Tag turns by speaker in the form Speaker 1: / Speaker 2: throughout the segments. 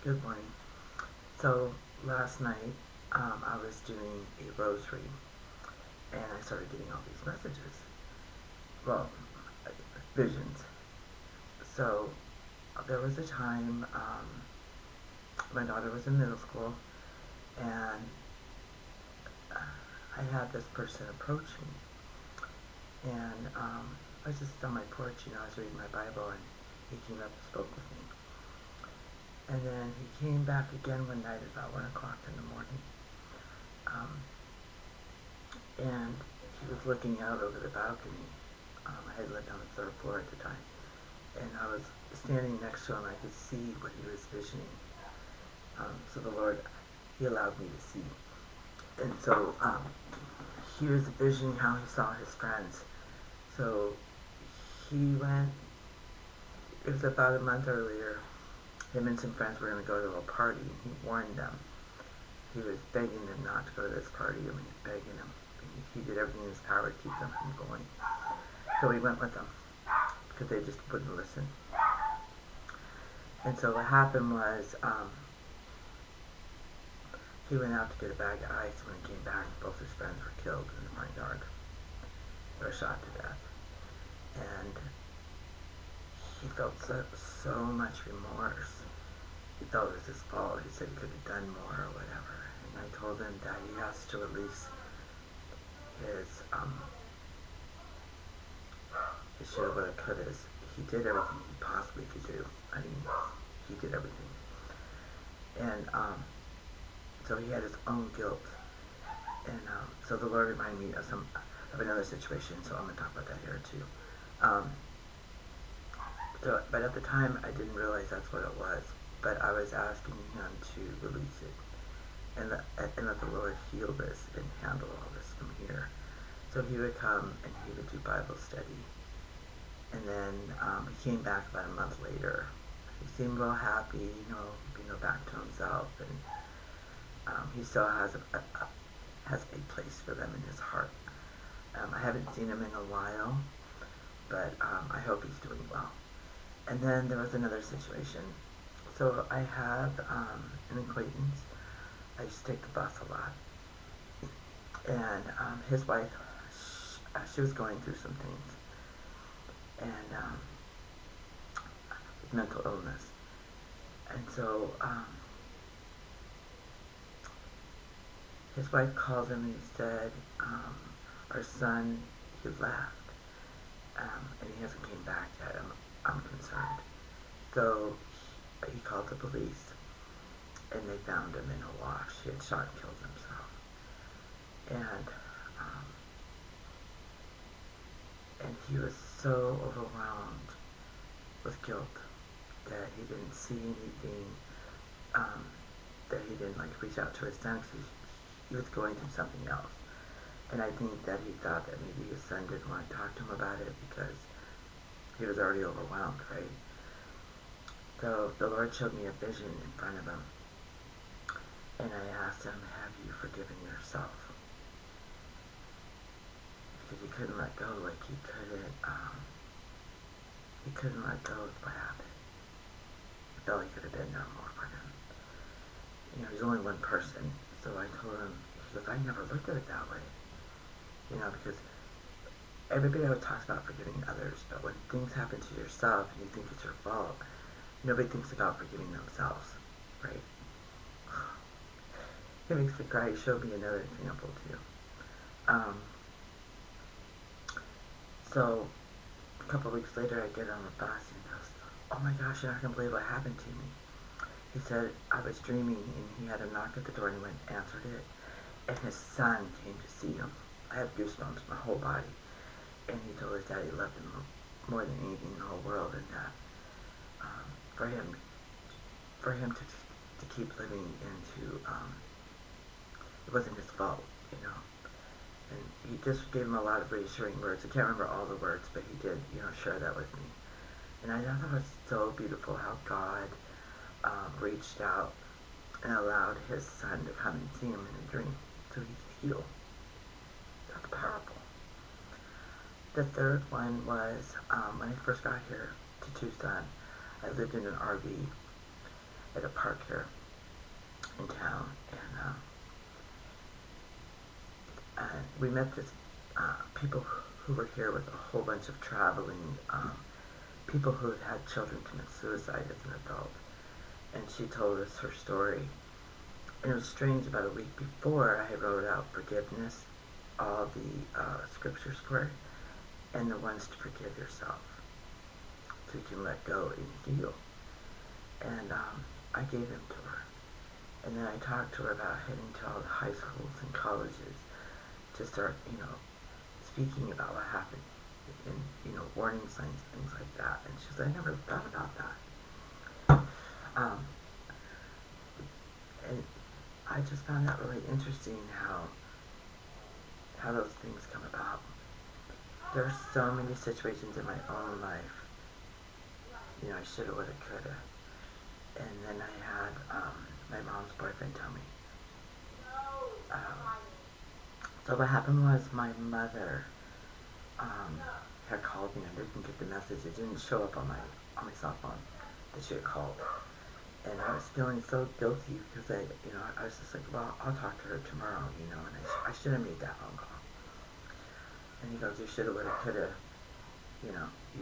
Speaker 1: Good morning. So last night, I was doing a rosary, and I started getting all these messages. Well, visions. So there was a time my daughter was in middle school, and I had this person approach me, and I was just on my porch, I was reading my Bible, and he came up and spoke with me. And then he came back again one night about 1 o'clock in the morning. Um, and he was looking out over the balcony. I had lived on the third floor at the time, and I was standing next to him. I could see what he was visioning. So the Lord, He allowed me to see, and so he was visioning how he saw his friends. So he went. It was about a month earlier. Him and some friends were going to go to a party, and he warned them. He was begging them not to go to this party. I mean, begging them. He did everything in his power to keep them from going. So he went with them because they just wouldn't listen. And so what happened was he went out to get a bag of ice. When he came back, both his friends were killed in the front yard. They were shot to death. And he felt so much remorse. He felt it was his fault. He said he could have done more or whatever. And I told him that he has to release his shoulda, woulda, couldas. He did everything he possibly could do. I mean, he did everything. And so he had his own guilt. And so the Lord reminded me of another situation, so I'm going to talk about that here too. Um, but at the time, I didn't realize that's what it was. But I was asking him to release it and let the Lord heal this and handle all this from here. So he would come and he would do Bible study. And then he came back about a month later. He seemed real happy, back to himself, and he still has a place for them in his heart. I haven't seen him in a while, but I hope he's doing well. And then there was another situation. So I have an acquaintance. I used to take the bus a lot, and his wife, she was going through some things, and mental illness. And so his wife called him and he said, our son, he left, and he hasn't came back yet. I'm concerned. So he called the police, and they found him in a wash. He had shot and killed himself. And he was so overwhelmed with guilt that he didn't see anything, that he didn't reach out to his son because he was going through something else. And I think that he thought that maybe his son didn't want to talk to him about it because he was already overwhelmed, right? So the Lord showed me a vision in front of him, and I asked him, have you forgiven yourself? Because he couldn't let go, he couldn't let go of what happened. He felt he could have been there more for him. He's only one person, so I told him, he goes, I never looked at it that way. Because everybody always talks about forgiving others, but when things happen to yourself and you think it's your fault, nobody thinks about forgiving themselves, right? It makes me cry. He showed me another example too. So a couple of weeks later, I get on the bus and he goes, oh my gosh, you're not going to believe what happened to me. He said, I was dreaming and he had a knock at the door and he went and answered it. And his son came to see him. I have goosebumps in my whole body. And he told his dad he loved him more than anything in the whole world, and that for him to keep living into it wasn't his fault, And he just gave him a lot of reassuring words. I can't remember all the words, but he did, share that with me. And I thought it was so beautiful how God reached out and allowed his son to come and see him in a dream so he could heal. That's powerful. The third one was when I first got here to Tucson. I lived in an RV, at a park here in town, and we met this people who were here with a whole bunch of traveling people who had had children commit suicide as an adult, and she told us her story. And it was strange, about a week before, I wrote out forgiveness, all the scriptures for it, and the ones to forgive yourself, so you can let go and heal. And I gave them to her. And then I talked to her about heading to all the high schools and colleges to start, speaking about what happened, and, warning signs, things like that. And she said, I never thought about that. And I just found that really interesting, how those things come about. There are so many situations in my own life, I shoulda, woulda, coulda. And then I had my mom's boyfriend tell me. So what happened was, my mother had called me. I didn't get the message. It didn't show up on my cell phone that she had called. And I was feeling so guilty because I was just like, well, I'll talk to her tomorrow, and I should have made that phone call. And he goes, you shoulda, woulda, coulda, you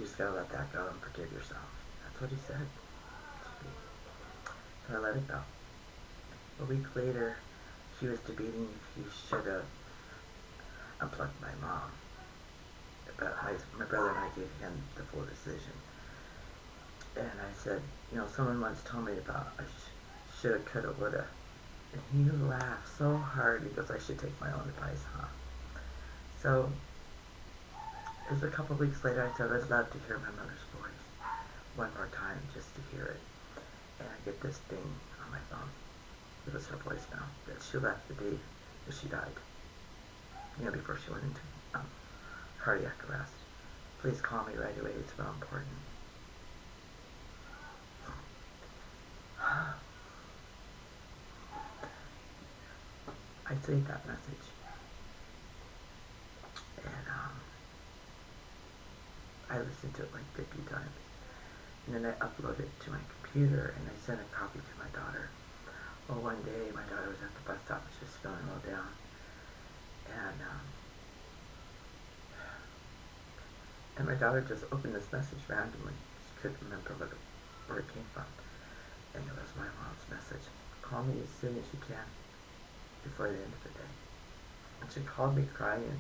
Speaker 1: just gotta let that go and forgive yourself. That's what he said to me. So I let it go. A week later, he was debating if he should have unplugged my mom. But my brother and I gave him the full decision. And I said, someone once told me about I shoulda, coulda, woulda. And he laughed so hard. He goes, I should take my own advice, huh? So it was a couple of weeks later. I said, I'd love to hear my mother's voice one more time, just to hear it. And I get this thing on my phone. It was her voicemail that she left the day that she died. Before she went into cardiac arrest. Please call me right away. It's real important. I saved that message, and I listened to it like 50 times, and then I uploaded it to my computer, and I sent a copy to my daughter. Well, one day my daughter was at the bus stop and she was feeling real down, and my daughter just opened this message randomly. She couldn't remember where it came from, and it was my mom's message. Call me as soon as you can, before the end of the day. And she called me crying.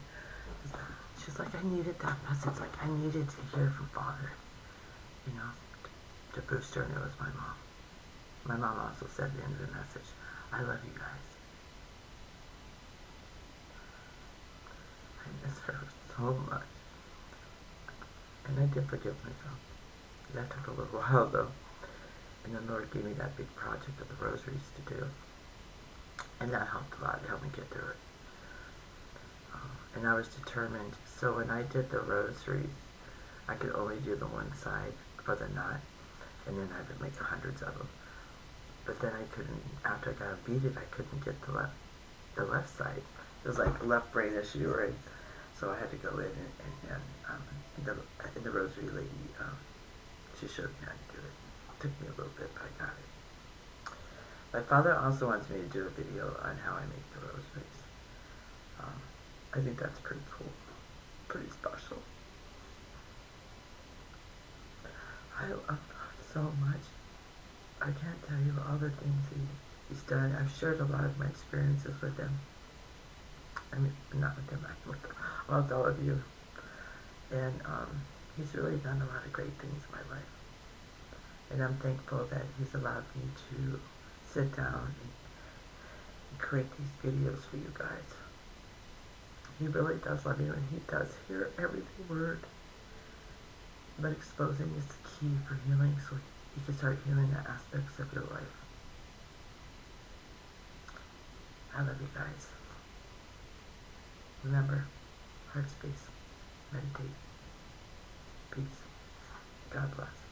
Speaker 1: She's like, I needed that message. Like, I needed to hear from Father, to boost her, and it was my mom. My mom also said at the end of the message, I love you guys. I miss her so much. And I did forgive myself. That took a little while, though. And the Lord gave me that big project of the rosaries to do. And that helped a lot. It helped me get through it. And I was determined. So when I did the rosaries, I could only do the one side for the knot. And then I would make hundreds of them. But then I couldn't, after I got beaded, I couldn't get the left side. It was like left brain issue, right? So I had to go in and the rosary lady, she showed me how to do it. It took me a little bit, but I got it. My father also wants me to do a video on how I make the rosaries. I think that's pretty cool, pretty special. I love God so much. I can't tell you all the things he's done. I've shared a lot of my experiences with him. I mean, not with him, with all of you. And he's really done a lot of great things in my life. And I'm thankful that he's allowed me to sit down and create these videos for you guys. He really does love you, and he does hear every word. But exposing is the key for healing, so you can start healing the aspects of your life. I love you guys. Remember, heart space, meditate, peace. God bless.